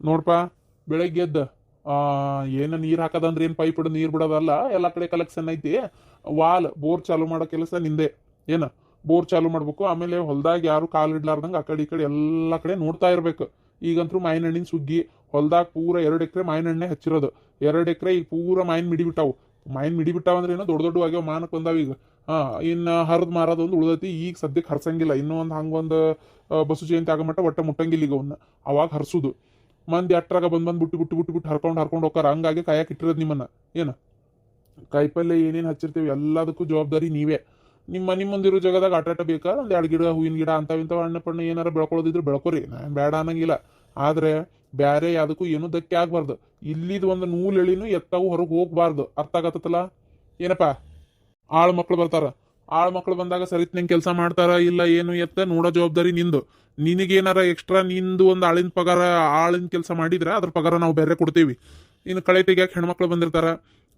ನೋಡ್ಪ ಬೆಳಗ್ಗೆ ಎದ್ದ ಏನು ನೀರು ಹಾಕೋದಂದ್ರೆ ಏನು ಪೈಪ್ ಹಿಡಿದು ನೀರು ಬಿಡೋದಲ್ಲ, ಎಲ್ಲ ಕಡೆ ಕಲೆಕ್ಷನ್ ಐತಿ. ಬೋರ್ ಚಾಲು ಮಾಡೋ ಕೆಲಸ ನಿಂದೆ. ಏನ ಬೋರ್ ಚಾಲು ಮಾಡ್ಬೇಕು. ಆಮೇಲೆ ಹೊಲ್ದಾಗ ಯಾರು ಕಾಲು ಇಡ್ಲಾರ್ದಂಗೆ ಆ ಕಡೆ ಈ ಕಡೆ ಎಲ್ಲ ಕಡೆ ನೋಡ್ತಾ ಇರ್ಬೇಕು. ಈಗಂತೂ ಮಾವಿನ ಹಣ್ಣಿನ ಸುಗ್ಗಿ. ಹೊಲ್ದಾಗ ಪೂರ 2 ಎಕರೆ ಮಾವಿನ ಹಣ್ಣೆ ಹಚ್ಚಿರೋದು. 2 ಎಕರೆ ಈಗ ಪೂರ ಮಾವಿನ ಮಿಡಿ ಬಿಟ್ಟಾವು. ಮಾವಿನ ಮಿಡಿ ಬಿಟ್ಟಾವ ಅಂದ್ರೆ ಏನೋ ದೊಡ್ಡ ದೊಡ್ಡ ಆಗ್ಯಾವ, ಮಾನಕ್ ಬಂದಾವ ಈಗ. ಇನ್ನು ಹರಿದ್ ಮಾರೋದೊಂದು ಉಳ್ದೈತಿ. ಈಗ ಸದ್ಯಕ್ಕೆ ಹರ್ಸಂಗಿಲ್ಲ. ಇನ್ನೂ ಒಂದು ಹಂಗೊಂದು ಬಸು ಜಯಂತಿ ಆಗೋ ಮಟ್ಟ ಒಟ್ಟ ಮುಟ್ಟಂಗಿಲ್ಲ ಈಗ ಅವನ್ನ. ಅವಾಗ ಹರ್ಸುದು. ಮಂದಿ ಅಟ್ರಾಗ ಬಂದ್ ಬಿಟ್ಟು ಹರ್ಕೊಂಡು ಹೋಗಾರ. ಹಂಗಾಗಿ ಕಾಯಕ್ಕೆ ಇಟ್ಟಿರೋದು ನಿಮ್ಮನ್ನ. ಏನ ಕಾಯಿಪಲ್ಲೆ ಏನೇನು ಹಚ್ಚಿರ್ತೀವಿ ಎಲ್ಲದಕ್ಕೂ ಜವಾಬ್ದಾರಿ ನೀವೇ. ನಿಮ್ಮ ಮುಂದಿರೋ ಜಾಗದಾಗ ಆಟಾಟ ಬೇಕಾ ಒಂದು 2 ಗಿಡ, ಹೂವಿನ ಗಿಡ ಇಂಥವು ಹಣ್ಣು ಪಣ್ಣು ಏನಾರ ಬೆಳ್ಕೊಳ್ಳೋದಿದ್ರೆ ಬೆಳ್ಕೊರಿ, ನಾನು ಬೇಡ ಅನ್ನಂಗಿಲ್ಲ. ಆದ್ರೆ ಬ್ಯಾರೆ ಯಾವುದಕ್ಕೂ ಏನೂ ಧಕ್ಕೆ ಆಗ್ಬಾರ್ದು. ಇಲ್ಲಿದ್ ಒಂದು ನೂಲ್ ಎಳಿನೂ ಎತ್ತಾವು ಹೊರಗೆ ಹೋಗ್ಬಾರ್ದು. ಅರ್ಥ ಆಗತ್ತಲ್ಲ ಏನಪ್ಪಾ? ಆಳ್ ಮಕ್ಳು ಬರ್ತಾರ. ಆಳ್ ಮಕ್ಳು ಬಂದಾಗ ಸರಿತ್ನಂಗೆ ಕೆಲಸ ಮಾಡ್ತಾರ ಇಲ್ಲ ಏನು ಎತ್ತ ನೋಡೋ ಜವಾಬ್ದಾರಿ ನಿಂದು. ನಿನಗೇನಾರ ಎಕ್ಸ್ಟ್ರಾ ನಿಂದು ಒಂದು ಆಳಿನ ಪಗಾರ, ಆಳಿನ ಕೆಲಸ ಮಾಡಿದ್ರೆ ಅದ್ರ ಪಗಾರ ನಾವು ಬೇರೆ ಕೊಡ್ತೀವಿ. ಇನ್ನು ಕಳೆ ತೆಗಿಯಾಕೆ ಹೆಣ್ಮಕ್ಳು ಬಂದಿರ್ತಾರ.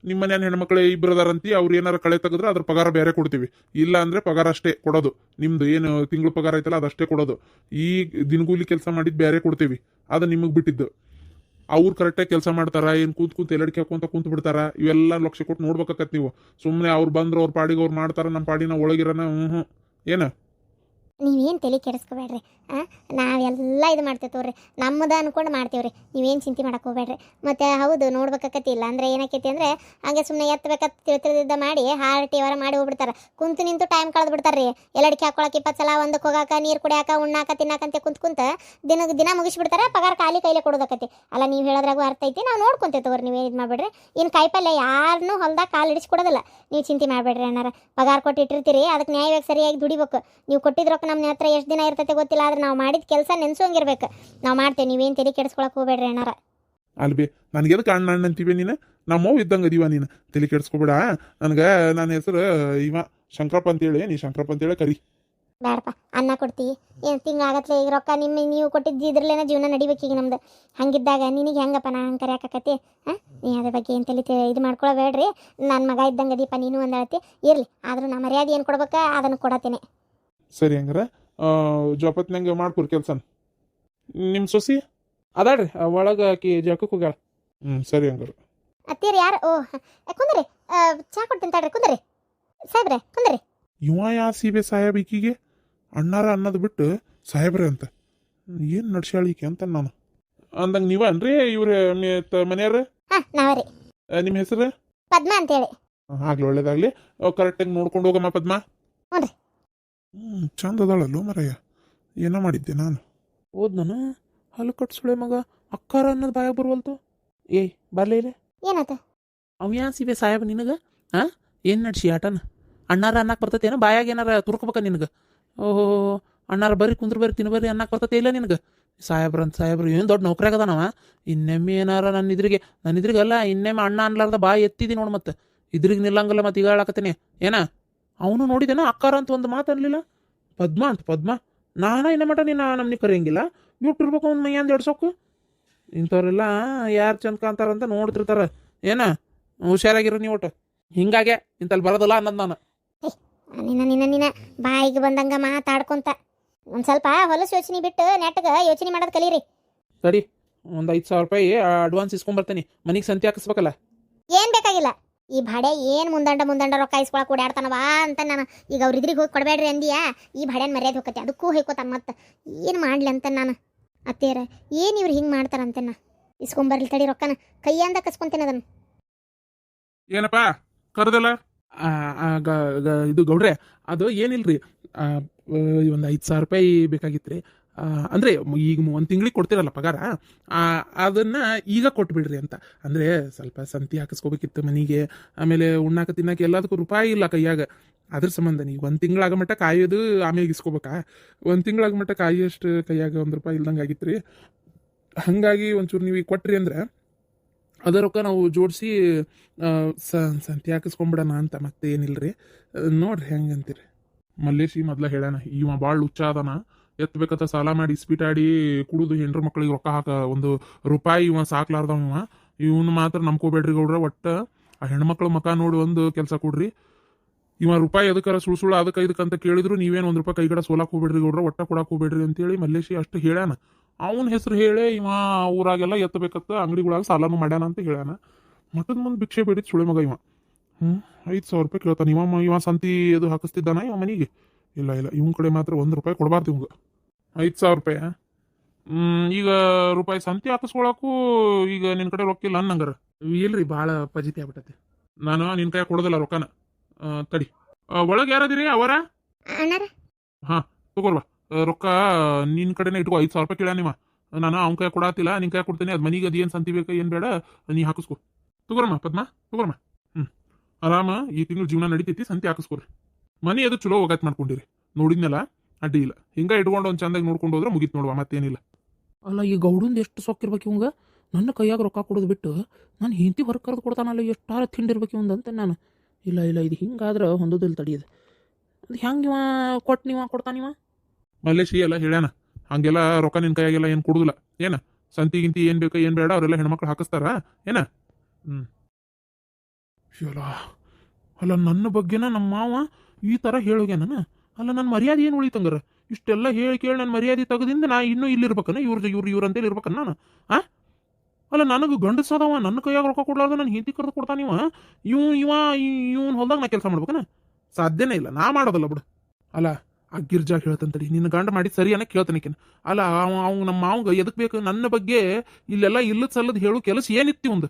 ನಿಮ್ಮ ಮನೇನ ಹೆಣ್ಮಕ್ಳು ಇಬ್ಬರದಾರಂತಿ, ಅವ್ರು ಏನಾರ ಕಳೆ ತೆಗೆದ್ರೆ ಅದ್ರ ಪಗಾರ ಬೇರೆ ಕೊಡ್ತೀವಿ. ಇಲ್ಲ ಅಂದ್ರೆ ಪಗಾರ ಅಷ್ಟೇ ಕೊಡೋದು. ನಿಮ್ದು ಏನು ತಿಂಗಳು ಪಗಾರ ಐತಲ್ಲ ಅದಷ್ಟೇ ಕೊಡೋದು. ಈ ದಿನಗೂಲಿ ಕೆಲಸ ಮಾಡಿದ್ ಬೇರೆ ಕೊಡ್ತೀವಿ. ಅದು ನಿಮಗೆ ಬಿಟ್ಟಿದ್ದು. ಅವ್ರು ಕರೆಕ್ಟಾಗಿ ಕೆಲಸ ಮಾಡ್ತಾರ, ಏನು ಕೂತ್ ಎಲ್ಲಡಿಕೆ ಹಾಕೊಂತ ಕುಂತ್ ಬಿಡ್ತಾರ, ಇವೆಲ್ಲ ಲಕ್ಷ ಕೊಟ್ಟು ನೋಡ್ಬೇಕಾಕತ್ ನೀವು. ಸುಮ್ಮನೆ ಅವ್ರು ಬಂದ್ರೆ ಅವ್ರ ಪಾಡಿಗೆ ಅವ್ರು ಮಾಡ್ತಾರ, ನಮ್ಮ ಪಾಡಿನ ಒಳಗಿರೋನ ಏನ. ನೀವೇನು ತಲೆ ಕೆಡಿಸ್ಕೋಬೇಡ್ರಿ. ನಾವೆಲ್ಲ ಇದು ಮಾಡ್ತೇವೆ ತೋರಿ, ನಮ್ಮದ ಅನ್ಕೊಂಡು ಮಾಡ್ತೇವ್ರಿ. ನೀವೇನು ಚಿಂತೆ ಮಾಡಕ್ಕೆ ಹೋಗ್ಬೇಡ್ರಿ. ಮತ್ತು ಹೌದು ನೋಡ್ಬೇಕಾಕತಿ. ಇಲ್ಲ ಅಂದ್ರೆ ಏನಾಕೈತಿ ಅಂದರೆ ಹಂಗೆ ಸುಮ್ಮನೆ ಎತ್ತಬೇಕತ್ತ ತಿಳಿದಿದ್ದ ಮಾಡಿ ಹಾರ್ಟಿವರ ಮಾಡಿ ಹೋಗ್ಬಿಡ್ತಾರೆ. ಕುಂತು ನಿಂತು ಟೈಮ್ ಕಳೆದು ಬಿಡ್ತಾರೆ ರೀ. ಎಲ್ಲಡಿಕೆ ಹಾಕೊಳಕ್ಕೆ 20 ಸಲ ಒಂದಕ್ಕೆ ಹೋಗಾಕ, ನೀರು ಕುಡಿಯಾಕ, ಉಣ್ಣಾಕ, ತಿನ್ನಾಕಂತೆ ಕುಂತ ದಿನ ಮುಗಿಸ್ಬಿಡ್ತಾರೆ. ಪಗಾರ ಖಾಲಿ ಕೈಲೇ ಕೊಡೋದಕ್ಕತಿ. ಅಲ್ಲ ನೀವು ಹೇಳೋದ್ರಾಗೂ ಅರ್ಥ ಐತಿ, ನಾವು ನೋಡ್ಕೊಂತೇವೆ ತಗೋರಿ. ನೀವೇನು ಇದು ಮಾಡಬೇಡ್ರಿ. ಇನ್ನು ಕಾಯಿಪಲ್ಲೆ ಯಾರನ್ನೂ ಹೊಲ್ದಾಗ ಕಾಲು ಇಡಿಸ್ಕೊಡೋದಿಲ್ಲ. ನೀವು ಚಿಂತೆ ಮಾಡಬೇಡ್ರಿ ಅಣ್ಣಾರ. ಪಗಾರ ಕೊಟ್ಟು ಇಟ್ಟಿರ್ತೀರಿ, ಅದಕ್ಕೆ ನ್ಯಾಯವಾಗಿ ಸರಿಯಾಗಿ ದುಡಿಬೇಕು. ನೀವು ಕೊಟ್ಟಿದ್ರೊಕ್ಕ ನಮ್ಮ ಹತ್ರ ಎಷ್ಟು ದಿನ ಇರ್ತೈತೆ ಗೊತ್ತಿಲ್ಲ. ಆದ್ರೆ ನಾವು ಮಾಡಿದ ಕೆಲಸ ನೆನ್ಸೋಂಗಿರ್ಬೇಕು. ನಾವು ಮಾಡ್ತೇವೆ. ನೀವೇನು ತಲೆ ಕೆಡಿಸ್ಕೊಳಕ್ಕೆ ಹೋಗ್ಬೇಡ್ರಿ ಅಣ್ಣಾರ. ಅಲ್ಬಿ ನನಗೆ ಎದಕ್ಕೆ ಅಣ್ಣ ಅಂತೀವಿ ನೀನು? ನಮ್ಮವ್ ಇದ್ದಂಗೆ ಅದೀವ ನೀನು. ತಲೆ ಕೆಡಿಸ್ಕೊಬೇಡ. ನನಗೆ ನನ್ನ ಹೆಸರು ಇವ ಶಂಕರಪ್ಪ ಅಂತೇಳಿ, ನೀ ಶಂಕರಪ್ಪ ಅಂತೇಳಿ ಕರಿ. ಬೇಡಪ್ಪ, ಅನ್ನ ಕೊಡ್ತೀವಿ. ಏನು ತಿಂಗಳಾಗತ್ಲೆ ಈಗ ರೊಕ್ಕ ನೀವು ಕೊಟ್ಟಿದ್ದಿದ್ರಲ್ಲೇನ ಜೀವನ ನಡಿಬೇಕು ಈಗ ನಮ್ದು. ಹಂಗಿದ್ದಾಗ ನಿನಗೆ ಹೆಂಗಪ್ಪ ನಾ ಹಂಗೆ ಕರೆಯಾಕತಿ? ನೀ ಅದ್ರ ಬಗ್ಗೆ ಏನು ತಲೆ ಇದು ಮಾಡ್ಕೊಳ್ಬೇಡ್ರಿ. ನನ್ನ ಮಗ ಇದ್ದಂಗೆ ಅದೀಪ ನೀನು ಒಂದು ಹೇಳ್ತಿ. ಇರಲಿ, ಆದರೂ ನಾ ಮರ್ಯಾದೆ ಏನು ಕೊಡ್ಬೇಕಾ ಅದನ್ನು ಕೊಡತ್ತೇನೆ. ಸರಿ ಹಂಗಾರ ಜೋಪತ್ನಂಗೆ ಮಾಡ್ಕೊರಿ ಕೆಲಸ. ನಿಮ್ಮ ಸೊಸಿ ಅದಾಡ್ರಿ ಒಳಗೆ ಆಕಿ ಜಳಕಕ್ಕೆ ಹೋಗ್ಯಾಳ. ಸರಿ ಹಂಗಾರ. ಅತ್ತೀರಿ ಯಾರು? ಕುಂದ್ರಿ, ಚಾ ಕೊಡ್ತೀನಿ ತಡ್ರಿ. ಕುಂದ್ರಿ ಸಾಹೇಬ್ರೆ, ಕುಂದ್ರಿ. ಇವ ಯಾ ಸೀಬೆ ಸಾಹೇಬ್ ಈಕಿಗೆ ಅಣ್ಣಾರ ಅನ್ನೋದು ಬಿಟ್ಟು ಸಾಹೇಬ್ರೆ ಅಂತ ಏನು ನಡ್ಸ್ಯಾಳ ಈಕೆ ಅಂತ ನಾನು ಅಂದಂಗೆ ನೀವ ಅನ್ರಿ ಇವ್ರ ಮನೆಯವ್ರ? ನಾವರಿ. ನಿಮ್ಮ ಹೆಸರು? ಪದ್ಮ ಅಂತೇಳಿ. ಆಗ್ಲಿ, ಒಳ್ಳೇದಾಗ್ಲಿ. ಕರೆಕ್ಟಾಗಿ ನೋಡ್ಕೊಂಡು ಹೋಗಮ್ಮ ಪದ್ಮ. ಹ್ಞೂ. ಚಂದ ಅದಾಳಲ್ಲೋ ಮರಯ್ಯ. ಏನೋ ಮಾಡಿದ್ದೆ ನಾನು. ಓದ್ ನಾನು ಹಲ್ಲು ಕಟ್ಸುಳೆ ಮಗ ಅಕ್ಕಾರ ಅನ್ನೋದು ಬಾಯಾಗ ಬರುವಲ್ತು. ಏಯ್ ಬರ್ಲೇ ಇಲ್ಲ. ಏನಾತ? ಅವ್ ಯಾನ್ ಸಿಬೆ ಸಾಹೇಬ ನಿನಗೆ? ಏನು ನಡ್ಸಿ ಆಟನ? ಅಣ್ಣಾರ ಅನ್ನಕ್ಕೆ ಬರ್ತೈತೇನೋ? ಬಾಯಾಗ ಏನಾರ ತುರ್ಕೋಬೇಕ ನಿನಗೆ? ಓಹೋ, ಅಣ್ಣಾರ ಬರ್ರಿ ಕುಂದ್ರ ಬರ್ರಿ ತಿನ್ನ ಬರ್ರಿ ಅನ್ನಕ್ಕೆ ಬರ್ತೈತೆ ಇಲ್ಲ ನಿನಗೆ? ಸಾಹೇಬ್ರ ಅಂತ ಸಾಹೇಬ್ರು ಏನು ದೊಡ್ಡ ನೌಕರಿ ಆಗದಾನವ. ಇನ್ನೆಮ್ಮೆ ಏನಾರ ನನ್ನ ಇದ್ರಿಗೆ ಅಲ್ಲ, ಇನ್ನೆಮ್ಮೆ ಅಣ್ಣ ಅನ್ಲಾರ್ದ ಬಾಯಿ ಎತ್ತಿದಿ ನೋಡಿ. ಮತ್ತೆ ಇದ್ರಿಗೆ ನಿಲ್ಲಂಗಲ್ಲ. ಮತ್ತೆ ಈಗ ಹೇಳಾಕತ್ತೀನಿ ಏನ? ಅವನು ನೋಡಿದೇನ ಅಕ್ಕಾರ ಅಂತ ಒಂದು ಮಾತು ಅನ್ಲಿಲ್ಲ. ಪದ್ಮ ಅಂತ ಪದ್ಮ. ಇನ್ನ ಮಟ ನೀನು ನಮ್ನಿ ಕರೆಯಂಗಿಲ್ಲ. ಬಿಟ್ಟಿರ್ಬೇಕು ಒಂದು ಮೈ ಅಂದು ಎಡ್ಸೋಕು. ಇಂಥವ್ರೆಲ್ಲ ಯಾರು ಚಂದ ಕಾಂತಾರಂತ ನೋಡ್ತಿರ್ತಾರ. ಏನ ಹುಷಾರಾಗಿರೋ ನೀವು ಒಟ್ಟು. ಹಿಂಗಾಗೆ ಇಂತಲ್ಲಿ ಬರೋದಲ್ಲ ಅನ್ನೋದು ನಾನು. ನಿನ್ನ ಬಾಯಿಗೆ ಬಂದಂಗ ಮಾತಾಡ್ಕೊಂತ ಒಂದು ಸ್ವಲ್ಪ ಹೊಲಸು ಯೋಚನೆ ಬಿಟ್ಟು ನೆಟ್ಟಗೆ ಯೋಚನೆ ಮಾಡೋದು ಕಲೀರಿ. ಸರಿ, ಒಂದು 5,000 ರೂಪಾಯಿ ಅಡ್ವಾನ್ಸ್ ಇಸ್ಕೊಂಬರ್ತೀನಿ. ಮನೆಗೆ ಸಂತಿ ಹಾಕಿಸ್ಬೇಕಲ್ಲ. ಏನು ಬೇಕಾಗಿಲ್ಲ. ಈ ಭಾಡೆ ಏನು ಮುಂದಂಡ ರೊಕ್ಕ ಇಸ್ಕೊಳಕ್ಕೆ ಓಡಾಡ್ತಾನವಾ ಅಂತ ನಾನು ಈಗ ಅವ್ರ ಇದ್ರಿಗೆ ಹೋಗಿ ಕೊಡಬೇಡ್ರಿ ಅಂದಿಯಾ. ಈ ಭಾಡ್ಯಾನ ಮರ್ಯಾದೆ ಹೋಗತ್ತೆ, ಅದಕ್ಕೂ ಹೋಯ್ಕೋತಾನ. ಮತ್ತೆ ಏನು ಮಾಡಲಿ ಅಂತ ನಾನು. ಅತ್ತೇರ ಏನು ಇವ್ರು ಹಿಂಗೆ ಮಾಡ್ತಾರಂತೆ. ನಾ ಇಸ್ಕೊಂಬರ್ಲಿ ತಡಿ ರೊಕ್ಕನ ಕೈಯಿಂದ ಕಸ್ಕೊಂತೇನೆ ಅದನ್ನು. ಏನಪ್ಪಾ ಕರ್ದಲ್ಲ? ಇದು ಗೌಡ್ರೆ, ಅದು ಏನಿಲ್ರಿ, ಒಂದು 5,000 ರೂಪಾಯಿ ಬೇಕಾಗಿತ್ತು ರೀ. ಅಂದರೆ ಈಗ 1 ತಿಂಗಳಿಗೆ ಕೊಡ್ತೀರಲ್ಲ ಪಗಾರ, ಅದನ್ನು ಈಗ ಕೊಟ್ಬಿಡ್ರಿ ಅಂತ. ಅಂದರೆ ಸ್ವಲ್ಪ ಸಂತಿ ಹಾಕಿಸ್ಕೋಬೇಕಿತ್ತು ಮನೆಗೆ. ಆಮೇಲೆ ಉಣ್ಣಾಕ ತಿನ್ನಾಕ ಎಲ್ಲದಕ್ಕೂ ರೂಪಾಯಿ ಇಲ್ಲ ಕೈಯಾಗ. ಅದ್ರ ಸಂಬಂಧ ನೀವು 1 ತಿಂಗಳಾಗ ಮಟ್ಟ ಕಾಯೋದು, ಆಮೇಲೆ ಇಸ್ಕೋಬೇಕಾ? 1 ತಿಂಗಳಾಗ ಮಟ್ಟ ಕಾಯೋಷ್ಟು ಕೈಯಾಗ 1 ರೂಪಾಯಿ ಇಲ್ದಂಗೆ ಆಗಿತ್ತು ರೀ. ಹಾಗಾಗಿ ಒಂಚೂರು ನೀವು ಈಗ ಕೊಟ್ರಿ ಅಂದ್ರೆ ಅದ ರೊಕ್ಕ ನಾವು ಜೋಡಿಸಿ ಸಂತಿ ಹಾಕಿಸ್ಕೊಂಬಿಡೋಣ ಅಂತ. ಮತ್ತೆ ಏನಿಲ್ರಿ, ನೋಡ್ರಿ ಹೆಂಗಂತೀರಿ. ಮಲ್ಲೇಶಿ ಮೊದ್ಲ ಹೇಳಾನ, ಇವ ಭಾಳ ಹುಚ್ಚ ಅದಾನ. ಎತ್ತಬೇಕಂತ ಸಾಲ ಮಾಡಿ ಇಸ್ಪೀಟ್ ಆಡಿ ಕುಡಿದು ಹೆಂಡ್ರ ಮಕ್ಳಿಗೆ ರೊಕ್ಕ ಹಾಕ 1 ರೂಪಾಯಿ ಇವ ಸಾಕ್ಲಾರ್ದವ. ಇವನು ಮಾತ್ರ ನಂಬ್ಕೋಬೇಡ್ರಿ ಗೌಡ್ರ. ಒಟ್ಟ ಆ ಹೆಣ್ಮಕ್ಳ ಮಕ ನೋಡಿ ಒಂದು ಕೆಲಸ ಕೊಡ್ರಿ. ಇವ ರೂಪಾಯಿ ಅದಕ್ಕಾರ ಸುಳ್ಳು ಅದಕ್ಕೆ ಇದಕ್ಕಂತ ಕೇಳಿದ್ರು ನೀವೇನು 1 ರೂಪಾಯಿ ಕೈಗಡ ಸೋಲಾಕ್ ಹೋಗ್ಬೇಡ್ರಿ ಗೌಡ್ರ. ಒಟ್ಟ ಕೊಡಾಕ್ ಹೋಗ್ಬೇಡ್ರಿ ಅಂತೇಳಿ ಮಲ್ಲೇಶಿ ಅಷ್ಟು ಹೇಳ್ಯಾನ. ಅವನ ಹೆಸರು ಹೇಳಿ ಇವ ಊರಾಗೆಲ್ಲ ಎತ್ತಬೇಕತ್ತ ಅಂಗಡಿಗಳಾಗ ಸಾಲನು ಮಾಡ್ಯಾನ ಅಂತ ಹೇಳ್ಯಾನ. ಮಠದ ಮುಂದೆ ಭಿಕ್ಷೆ ಬೇಡಿದ್ ಸುಳೆ ಮಗ ಇವ. 5,000 ರೂಪಾಯಿ ಕೇಳ್ತಾನೆ. ಇವ ಸಂತಿ ಅದು ಹಾಕಿಸ್ತಿದ್ದಾನ ಇವ ಮನೆಗೆ? ಇಲ್ಲ ಇಲ್ಲ, ಇವನ್ ಕಡೆ ಮಾತ್ರ 1 ರೂಪಾಯಿ ಕೊಡಬಾರ್ದು ಇವಂಗ. 5,000 ರೂಪಾಯಿ. ಈಗ ರೂಪಾಯಿ ಸಂತಿ ಹಾಕಿಸ್ಕೊಳಕ್ಕೂ ಈಗ ನಿನ್ ಕಡೆ ರೊಕ್ಕ ಇಲ್ಲ ಅನ್ನಂಗಾರ? ಇಲ್ರಿ ಭಾಳ ಪಜಿತಿ ಆಗ್ಬಿಟ್ಟತಿ. ನಾನು ನಿನ್ ಕೈ ಕೊಡೋದಿಲ್ಲ ರೊಕ್ಕನ. ತಡಿ, ಒಳಗೆ ಯಾರದಿರಿ ಅವರ? ಅಣ್ಣಾರ ತಗೋರ್ವಾ ರೊಕ್ಕ ನಿನ್ ಕಡೆನೇ ಇಟ್ಕೋ. 5,000 ರೂಪಾಯಿ ಕೇಳ ನೀವ. ನಾನು ಅವ್ನ ಕೈ ಕೊಡಾತಿಲ್ಲ, ನಿನ್ ಕೈ ಕೊಡ್ತೇನೆ. ಅದ್ ಮನಿಗೆ ಅದೇನ್ ಸಂತಿ ಬೇಕಾ ಏನ್ ಬೇಡ ನೀ ಹಾಕಿಸ್ಕೊ. ತಗೋರಮ್ಮ ಪದ್ಮ, ತಗೋರಮ್ಮ. ಆರಾಮ ಈ ತಿಂಗಳು ಜೀವನ ನಡಿತೈತಿ. ಸಂತಿ ಹಾಕಿಸ್ಕೊರಿ. ಮನಿ ಅದು ಚಲೋ ಒಗಾತ್ ಮಾಡ್ಕೊಂಡಿರಿ. ನೋಡಿದ್ನಲ್ಲ, ಅಡ್ಡಿ ಇಲ್ಲ. ಹಿಂಗ ಇಟ್ಕೊಂಡು ಒಂದ್ ಚಂದಾಗಿ ನೋಡ್ಕೊಂಡು ಹೋದ್ರೆ ಮುಗಿತ್ ನೋಡುವ, ಮತ್ತೇನಿಲ್ಲ. ಅಲ್ಲ ಈ ಗೌಡಂದು ಎಷ್ಟು ಸೊಕ್ಕಿರ್ಬೇಕು ಇವಂಗ. ನನ್ನ ಕೈಯಾಗ ರೊಕ್ಕ ಕೊಡೋದು ಬಿಟ್ಟು ನಾನು ಹೆಂಡತಿ ಹೊರಗೆ ಕರೆದು ಕೊಡ್ತಾನಲ್ಲ, ಎಷ್ಟಾರ ತಿಂಡಿರ್ಬೇಕು ಇವಂದು ಅಂತ ನಾನು. ಇಲ್ಲ ಇಲ್ಲ, ಇದು ಹಿಂಗಾದ್ರೆ ಹೊಂದೋದಿಲ್ಲ ತಡಿಯೋದು. ಅದು ಹೆಂಗೆ ಇವ ಕೊಟ್ಟು ನೀವ ಕೊಡ್ತಾನಿವ? ಮಲ್ಲೇಶಿ ಎಲ್ಲ ಹೇಳ್ಯಾನ, ಹಂಗೆಲ್ಲ ರೊಕ್ಕ ನಿನ್ ಕೈಯಾಗೆಲ್ಲ ಏನ್ ಕೊಡುದಿಲ್ಲ. ಏನ ಸಂತಿ ಗಿಂತಿ ಏನ್ ಬೇಕಾ ಏನ್ ಬೇಡ ಅವರೆಲ್ಲ ಹೆಣ್ಮಕ್ಳು ಹಾಕಿಸ್ತಾರ ಏನ. ಅಲ್ಲ ನನ್ನ ಬಗ್ಗೆನ ನಮ್ಮ ಮಾವ ಈ ತರ ಹೇಳೋಗ್ಯಾನ. ಅಲ್ಲ ನನ್ನ ಮರ್ಯಾದೆ ಏನು ಉಳಿತಂಗಾರ? ಇಷ್ಟೆಲ್ಲ ಹೇಳಿ ಕೇಳಿ ನನ್ನ ಮರ್ಯಾದೆ ತೆಗೆದಿಂದ ನಾ ಇನ್ನೂ ಇಲ್ಲಿರ್ಬೇಕನ? ಇವ್ರು ಅಂತೇಳಿ ಇರ್ಬೇಕನ್ನ ನಾನು? ಅಲ್ಲ ನನಗೆ ಗಂಡಸದವ ನನ್ನ ಕೈಯಾಗ ರೊಕ್ಕ ಕೊಡ್ಲಾರ್ದ ನಾನು ಹಿಂದಿ ಕರೆದು ಕೊಡ್ತಾನಿವ. ಇವನ್ ಹೊಲ್ದಾಗ ನಾ ಕೆಲಸ ಮಾಡ್ಬೇಕನ? ಸಾಧ್ಯನೇ ಇಲ್ಲ, ನಾ ಮಾಡೋದಲ್ಲ ಬಿಡು. ಅಲ್ಲ ಆ ಗಿರ್ಜಾಗ ಹೇಳ್ತಂತಡಿ, ನಿನ್ನ ಗಂಡ ಮಾಡಿ ಸರಿ ಅನ್ನಕ್ಕೆ ಹೇಳ್ತಾನಿಕಿನ. ಅಲ್ಲ ಅವ್ ನಮ್ಮ ಮಾವಂಗ ಎದಕ್ ಬೇಕು ನನ್ನ ಬಗ್ಗೆ ಇಲ್ಲೆಲ್ಲ ಇಲ್ಲದ ಸಲ್ಲದ ಹೇಳು ಕೆಲಸ ಏನಿತ್ತಿ ಒಂದು?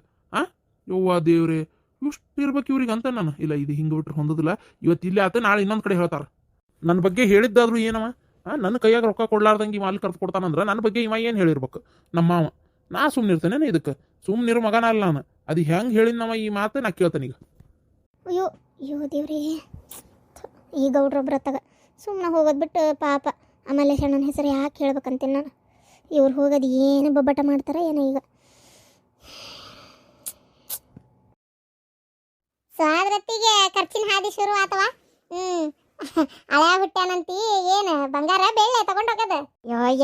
ಯವ್ವಾ ದೇವ್ರೆ, ಇಷ್ಟು ಇರ್ಬೇಕು ಇವ್ರಿಗೆ ಅಂತ ನಾನು. ಇಲ್ಲ, ಇದು ಹಿಂಗೆ ಬಿಟ್ರೆ ಹೊಂದೋದಿಲ್ಲ. ಇವತ್ತು ಇಲ್ಲಿ ಆತ, ನಾಳೆ ಇನ್ನೊಂದು ಕಡೆ ಹೇಳ್ತಾರ. ನನ್ನ ಬಗ್ಗೆ ಹೇಳಿದ್ದಾದ್ರು ಏನವ? ನನ್ನ ಕೈಯಾಗ ರೊಕ್ಕ ಕೊಡ್ಲಾರ್ದಂಗೆ ಇವ ಅಲ್ಲಿ ಕರೆದು ಕೊಡ್ತಾನಂದ್ರೆ ನನ್ನ ಬಗ್ಗೆ ಇವ ಏನು ಹೇಳಿರ್ಬೇಕು ನಮ್ಮ ಮಾವ? ನಾ ಸುಮ್ಮನೆ ಇರ್ತೇನೆ ಇದಕ್ಕೆ? ಸುಮ್ಮನಿರೋ ಮಗನ ಅಲ್ಲ ನಾನು. ಅದು ಹೆಂಗೆ ಹೇಳಿದ್ನವ ಈ ಮಾತು ನಾ ಕೇಳ್ತಾನೀಗ. ಅಯ್ಯೋ ದೇವ್ರಿ, ಈ ಗೌಡ್ರೊಬ್ರ ತಗ ಸುಮ್ಮನೆ ಹೋಗೋದು ಬಿಟ್ಟು ಪಾಪ ಆಮೇಲೆ ನನ್ನ ಹೆಸರು ಯಾಕೆ ಹೇಳ್ಬೇಕಂತೀನಿ ನಾನು. ಇವ್ರು ಹೋಗೋದು ಏನು ಬೊಬ್ಬಟ ಮಾಡ್ತಾರೆ ಏನೋ ಈಗ. ಸ್ವಾದ್ರತ್ತಿಗೆ ಖರ್ಚಿನ ಹಾದಿ ಶುರು ಆತವ. ಹಳೆ ಹುಟ್ಟ್ಯಾನಂತಿ ಏನು ಬಂಗಾರ ಬೆಳ್ಳಿ ತಗೊಂಡೋಗದ?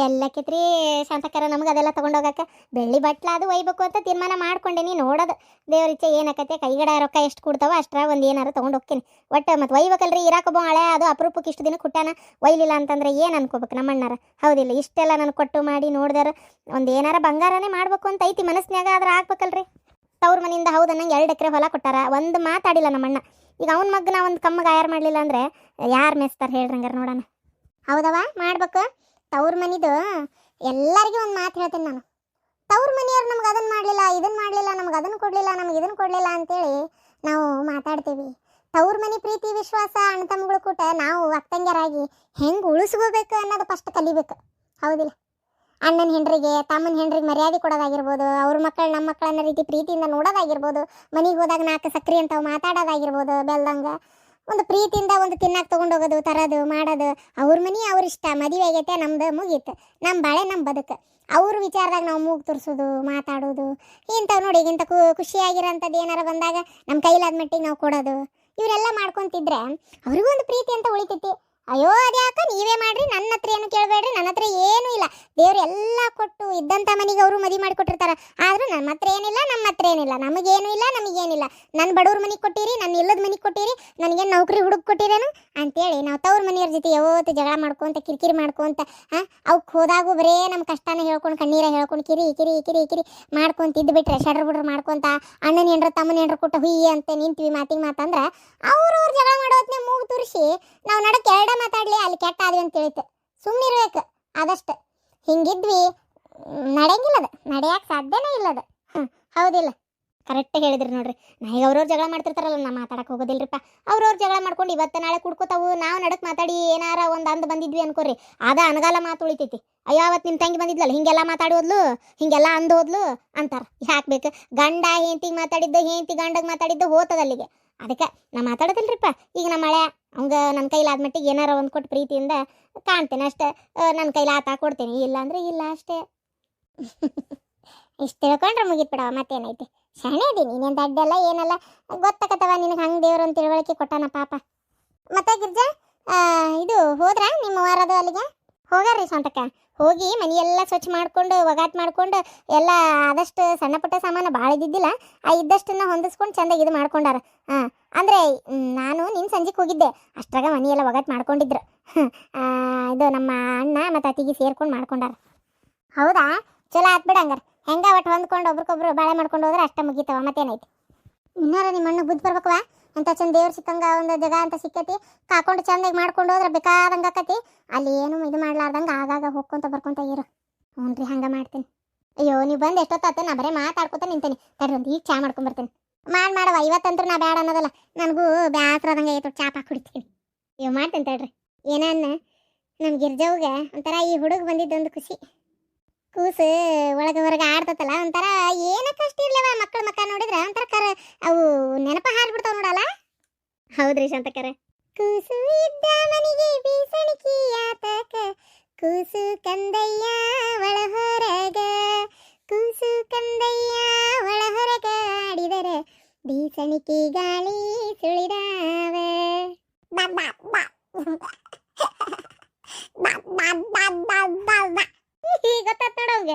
ಎಲ್ಲಕ್ಕಿತ್ರಿ ಶಾಂತಕರ ನಮ್ಗೆ ಅದೆಲ್ಲ ತಗೊಂಡೋಗಕ್ಕ. ಬೆಳ್ಳಿ ಬಟ್ಲ ಅದು ಒಯ್ಬೇಕು ಅಂತ ತೀರ್ಮಾನ ಮಾಡ್ಕೊಂಡೇನಿ. ನೋಡೋದು ದೇವ್ರಿಚ್ಛೆ ಏನಾಕತ್ತೆ. ಕೈಗಡ ರೊಕ್ಕ ಎಷ್ಟು ಕೊಡ್ತಾವ ಅಷ್ಟ್ರಾಗ ಒಂದು ಏನಾರು ತೊಗೊಂಡು ಹೋಗ್ತೀನಿ. ಒಟ್ಟು ಮತ್ತೆ ಒಯ್ಬೇಕಲ್ರಿ. ಇರಾಕೊಬ್ಬ ಹಳೆ ಅದು ಅಪರೂಪಕ್ಕೆ ಇಷ್ಟು ದಿನಕ್ಕೆ ಹುಟ್ಟಾನ. ಒಯ್ಲಿಲ್ಲ ಅಂತಂದ್ರೆ ಏನು ಅನ್ಕೋಬೇಕು ನಮ್ಮಣ್ಣಾರ? ಹೌದಿಲ್ಲ? ಇಷ್ಟೆಲ್ಲ ನಾನು ಕೊಟ್ಟು ಮಾಡಿ ನೋಡ್ದಾರ ಒಂದು ಏನಾರ ಬಂಗಾರನೇ ಮಾಡ್ಬೇಕು ಅಂತ ಐತಿ ಮನಸ್ನ್ಯಾಗ. ಆದ್ರೆ ಆಗ್ಬೇಕಲ್ರಿ. ತವ್ರ ಮನೆಯಿಂದ ಹೌದು ನಂಗೆ 2 ಎಕರೆ ಹೊಲ ಕೊಟ್ಟಾರ. ಒಂದು ಮಾತಾಡಿಲ್ಲ ನಮ್ಮಣ್ಣ. ಈಗ ಅವ್ನ ಮಗ್ನ ಒಂದು ಕಮ್ಮಗೆ ಆಯಾರ ಮಾಡಲಿಲ್ಲ ಅಂದರೆ ಯಾರು ಮೆಸ್ತಾರೆ ಹೇಳ್ರಂಗಾರ ನೋಡೋಣ. ಹೌದವ ಮಾಡ್ಬೇಕು. ತವ್ರ ಮನಿದು ಎಲ್ಲರಿಗೂ ಒಂದು ಮಾತು ಹೇಳ್ತೀನಿ ನಾನು. ತವ್ರ ಮನೆಯವ್ರು ನಮ್ಗೆ ಅದನ್ನು ಮಾಡಲಿಲ್ಲ, ಇದನ್ನು ಮಾಡಲಿಲ್ಲ, ನಮ್ಗೆ ಅದನ್ನು ಕೊಡಲಿಲ್ಲ, ನಮ್ಗೆ ಇದನ್ನು ಕೊಡಲಿಲ್ಲ ಅಂತೇಳಿ ನಾವು ಮಾತಾಡ್ತೀವಿ. ತವ್ರ ಮನೆ ಪ್ರೀತಿ ವಿಶ್ವಾಸ ಅಣ್ಣ ತಮ್ಮಗಳು ಕೂಟ ನಾವು ಅಕ್ಕಂಗ್ಯರಾಗಿ ಹೆಂಗೆ ಉಳಿಸ್ಕೋಬೇಕು ಅನ್ನೋದು ಫಸ್ಟ್ ಕಲಿಬೇಕು. ಹೌದಿಲ್ಲ? ಅಣ್ಣನ ಹೆಂಡ್ರಿಗೆ ತಮ್ಮನ ಹೆಂಡ್ರಿಗೆ ಮರ್ಯಾದೆ ಕೊಡೋದಾಗಿರ್ಬೋದು, ಅವ್ರ ಮಕ್ಕಳು ನಮ್ಮ ಮಕ್ಕಳು ಅನ್ನೋ ರೀತಿ ಪ್ರೀತಿಯಿಂದ ನೋಡೋದಾಗಿರ್ಬೋದು, ಮನೆಗೆ ಹೋದಾಗ 4 ಸಕ್ರೆ ಅಂತವು ಮಾತಾಡೋದಾಗಿರ್ಬೋದು, ಬೆಲ್ದಂಗೆ ಒಂದು ಪ್ರೀತಿಯಿಂದ ಒಂದು ತಿನ್ನಕ್ಕೆ ತೊಗೊಂಡೋಗೋದು, ತರೋದು, ಮಾಡೋದು. ಅವ್ರ ಮನೆ ಅವ್ರಿಷ್ಟ. ಮದುವೆ ಆಗೈತೆ, ನಮ್ದು ಮುಗೀತು, ನಮ್ಮ ಬಾಳೆ ನಮ್ಮ ಬದುಕು. ಅವ್ರ ವಿಚಾರದಾಗ ನಾವು ಮೂಗು ತುರ್ಸೋದು, ಮಾತಾಡೋದು, ಇಂಥವು ನೋಡಿ. ಇಂಥ ಖುಷಿಯಾಗಿರೋಂಥದ್ದು ಏನಾರ ಬಂದಾಗ ನಮ್ಮ ಕೈಲಾದ ಮಟ್ಟಿಗೆ ನಾವು ಕೊಡೋದು, ಇವರೆಲ್ಲ ಮಾಡ್ಕೊತಿದ್ರೆ ಅವ್ರಿಗೂ ಒಂದು ಪ್ರೀತಿ ಅಂತ ಉಳಿತೈತಿ. ಅಯ್ಯೋ ಅದ್ಯಾಕ ನೀವೇ ಮಾಡ್ರಿ, ನನ್ನ ಹತ್ರ ಏನು ಕೇಳಬೇಡ್ರಿ, ನನ್ನ ಹತ್ರ ಏನೂ ಇಲ್ಲ. ದೇವ್ರು ಎಲ್ಲ ಕೊಟ್ಟು ಇದ್ದಂಥ ಮನೆಗೆ ಅವರು ಮದುವೆ ಮಾಡಿಕೊಟ್ಟಿರ್ತಾರೆ. ಆದರೂ ನಮ್ಮ ಹತ್ರ ಏನಿಲ್ಲ, ನಮ್ಮ ಹತ್ರ ಏನಿಲ್ಲ, ನಮಗೇನು ಇಲ್ಲ, ನಮಗೇನಿಲ್ಲ. ನನ್ನ ಬಡವ್ರ ಮನೆಗೆ ಕೊಟ್ಟಿರಿ, ನನ್ನ ಇಲ್ಲದ ಮನೆಗೆ ಕೊಟ್ಟಿರಿ, ನನಗೇನು ನೌಕರಿ ಹುಡುಕ್ ಕೊಟ್ಟಿರೇನು ಅಂತೇಳಿ ನಾವು ತವ್ರ ಮನೆಯವ್ರ ಜೊತೆ ಯಾವತ್ತು ಜಗಳ ಮಾಡ್ಕೊತ ಕಿರಿಕಿರಿ ಮಾಡ್ಕೊತ ಅವಕ್ಕೆ ಹೋದಾಗೂ ಬರೇ ನಮ್ಮ ಕಷ್ಟನ ಹೇಳ್ಕೊಂಡು ಕಣ್ಣೀರ ಹೇಳ್ಕೊಂಡು ಕಿರಿ ಕಿರಿ ಕಿರಿ ಕಿರಿ ಮಾಡ್ಕೊಂತ ಇದ್ದುಬಿಟ್ರೆ ಶಡ್ರ ಬಿಡ್ರ ಮಾಡ್ಕೊತ ಅಣ್ಣನ ಹೆಂಡ್ರ ತಮ್ಮನ ಹೆಂಡ್ರ ಕೊಟ್ಟು ಹುಯ್ಯಿ ಅಂತ ನಿಂತೀವಿ ಮಾತಿಗೆ ಮಾತಂದ್ರೆ ಅವ್ರವ್ರು ಜಗಳ ಮಾಡೋತ್ನೇ ಮೂಗು ತುರಿಸಿ ನಾವು ನಡಕ್ಕೆ ಮಾತಾಡ್ಲಿ ಅಲ್ಲಿ ಕೆಟ್ಟ ಆದ್ವಿ ಅಂತ ತಿಳಿತು. ಸುಮ್ಮನಿರ್ಬೇಕು ಆದಷ್ಟು. ಹಿಂಗಿದ್ವಿ ನಡೆಯಂಗಿಲ್ಲದ, ನಡೆಯಕ್ಕೆ ಸಾಧ್ಯನೇ ಇಲ್ಲದ. ಹೌದಿಲ್ಲ? ಕರೆಕ್ಟ್ ಹೇಳಿದ್ರಿ ನೋಡ್ರಿ. ನಾ ಈಗ ಅವ್ರವ್ರು ಜಗಳ ಮಾಡ್ತಿರ್ತಾರಲ್ಲ, ನಾ ಮಾತಾಡಕ್ಕೆ ಹೋಗೋದಿಲ್ರಿಪ್ಪ. ಅವ್ರವ್ರು ಜಗಳ ಮಾಡ್ಕೊಂಡು ಇವತ್ತು ನಾಳೆ ಕುಡ್ಕೋತಾವು. ನಾವು ನಡಕ್ಕೆ ಮಾತಾಡಿ ಏನಾರ ಒಂದು ಅಂದು ಬಂದಿದ್ವಿ ಅನ್ಕೋರಿ, ಅದ ಅನಗಾಲ ಮಾತು ಉಳಿತೈತಿ. ಅಯ್ಯೋ ಅವತ್ತು ನಿಮ್ಮ ತಂಗಿ ಬಂದಿದ್ಲಲ್ಲ, ಹಿಂಗೆಲ್ಲ ಮಾತಾಡಿ ಹೋದ್ಲು, ಹಿಂಗೆಲ್ಲ ಅಂದು ಹೋದ್ಲು ಅಂತಾರೆ. ಹಾಕ್ಬೇಕು. ಗಂಡ ಹೆಂಡ್ತಿಗೆ ಮಾತಾಡಿದ್ದು, ಹೆಂಡ್ತಿ ಗಂಡಗೆ ಮಾತಾಡಿದ್ದು ಹೋತದಲ್ಲಿಗೆ. ಅದಕ್ಕೆ ನಾ ಮಾತಾಡೋದಿಲ್ರಿಪ್ಪ. ಈಗ ನಮ್ಮ ಹಳೆ ಅವಂಗ ನನ್ನ ಕೈಲಾದ ಮಟ್ಟಿಗೆ ಏನಾರ ಒಂದು ಕೊಟ್ಟು ಪ್ರೀತಿಯಿಂದ ಕಾಣ್ತೇನೆ ಅಷ್ಟೇ. ನನ್ನ ಕೈಲಿ ಆತ ಕೊಡ್ತೇನೆ, ಇಲ್ಲ ಅಂದರೆ ಇಲ್ಲ ಅಷ್ಟೇ. ಇಷ್ಟು ತಿಳ್ಕೊಂಡ್ರೆ ಮುಗಿತ್ಬಿಡವ, ಮತ್ತೇನೈತಿ. ಶಾಣೆ ಇದೀನಿ ನೀನೇನು ದಡ್ಡೆಲ್ಲ ಏನಲ್ಲ, ಗೊತ್ತಾಗತ್ತವ ನಿನಗೆ. ಹಂಗೆ ದೇವ್ರು ಒಂದು ತಿಳುವಳಿಕೆ ಕೊಟ್ಟಾನ ಪಾಪ. ಮತ್ತೆ ಗಿರ್ಜಾ ಇದು ಹೋದ್ರಾ ನಿಮ್ಮ ವಾರದು ಅಲ್ಲಿಗೆ? ಹೋಗಾರ್ರಿ ಸ್ವಂತಕ್ಕ. ಹೋಗಿ ಮನೆಯೆಲ್ಲ ಸ್ವಚ್ಛ ಮಾಡ್ಕೊಂಡು ಒಗಾಟ್ ಮಾಡ್ಕೊಂಡು ಎಲ್ಲ ಆದಷ್ಟು ಸಣ್ಣ ಪುಟ್ಟ ಸಾಮಾನು ಭಾಳ ಇದ್ದಿದ್ದಿಲ್ಲ, ಆ ಇದ್ದಷ್ಟನ್ನ ಹೊಂದಿಸ್ಕೊಂಡು ಚೆಂದಾಗಿ ಇದು ಮಾಡ್ಕೊಂಡಾರ. ಅಂದರೆ ನಾನು ನಿನ್ನ ಸಂಜೆಗೆ ಹೋಗಿದ್ದೆ, ಅಷ್ಟ್ರಾಗ ಮನೆಯೆಲ್ಲ ಒಗಾಟ್ ಮಾಡ್ಕೊಂಡಿದ್ರು. ಇದು ನಮ್ಮ ಅಣ್ಣ ಮತ್ತು ಅತ್ತಿಗೆ ಸೇರ್ಕೊಂಡು ಮಾಡ್ಕೊಂಡಾರ. ಹೌದಾ, ಚಲೋ ಆತ್ ಬಿಡ ಹಂಗಾರ. ಹೆಂಗ ಒಟ್ಟು ಹೊಂದ್ಕೊಂಡು ಒಬ್ರಿಗೊಬ್ರು ಬಾಳೆ ಮಾಡ್ಕೊಂಡು ಹೋದ್ರೆ ಅಷ್ಟ ಮುಗಿತಾವ, ಮತ್ತೇನೈತಿ. ಇನ್ನಾರ ನಿಮ್ಮ ಅಣ್ಣ ಬುದ್ಧಿ ಬರ್ಬೇಕವ. ಅಂತ ಚಂದ ದೇವ್ರ ಸಿಕ್ಕಂಗ ಒಂದು ಜಾಗ ಅಂತ ಸಿಕ್ಕತಿ, ಕಾಕೊಂಡು ಚಂದಾಗಿ ಮಾಡ್ಕೊಂಡು ಹೋದ್ರೆ ಬೇಕಾದಂಗೆ ಆಕತಿ. ಅಲ್ಲಿ ಏನು ಇದು ಮಾಡ್ಲಾರ್ದಂಗೆ ಆಗಾಗ ಹೋಗ್ಕೊಂತ ಬರ್ಕೊಂತ ಇರು. ಹ್ಞೂ ರೀ, ಹಂಗೆ ಮಾಡ್ತೀನಿ. ಅಯ್ಯೋ, ನೀವು ಬಂದು ಎಷ್ಟೊತ್ತಾತ, ನಾ ಬರೀ ಮಾತಾಡ್ಕೊತ ನಿಂತೇನೆ. ತಡ್ರಿ ಒಂದು ಈಗ ಚಾ ಮಾಡ್ಕೊಂಬರ್ತೀನಿ. ಮಾಡವ, ಇವತ್ತಂತೂ ನಾ ಬೇಡ ಅನ್ನೋದಲ್ಲ, ನನಗೂ ಬ್ಯಾಸ್ರದಂಗೆ ಆಯ್ತು, ಚಾಪಾ ಕುಡಿತೀನಿ. ಅಯ್ಯೋ ಮಾಡ್ತೀನಿ ತಡ್ರಿ. ಏನನ್ನ ನಮ್ಮ ಗಿರ್ಜವ್ಗೆ ಒಂಥರ ಈ ಹುಡುಗ ಬಂದಿದ್ದೊಂದು ಖುಷಿ. ಕೂಸು ಒಳಗೆ ಹೊರಗೆ ಆಡ್ತತಲ್ಲ, ಒಂಥರ ಏನಕ್ಕಷ್ಟು ಇರ್ಲವ, ಮಕ್ಕಳ ಮಕ್ಕ ನೋಡಿದ್ರೆ ಒಂಥರ ಅವು ನೆನಪ ಹಾಡ್ಬಿಡ್ತಾವ ನೋಡಲ್ಲ. ಹೌದ್ರಿ ಶಾಂತಕರ. ಕೂಸು ಇದ್ದ ಮನೆಗೆ ಬೀಸಣಿಕೆ ಆತಕ, ಕೂಸು ಕಂದಯ್ಯ ಒಳ ಹೊರಗ, ಕೂಸು ಕಂದಯ್ಯ ಒಳ ಹೊರಗ ಆಡಿದರ ಬೀಸಣಿಕೆ ಗಾಳಿ ಸುಳಿದಾವ. ಗೊತ್ತಾತ್ ನೋಡೋಂಗೆ.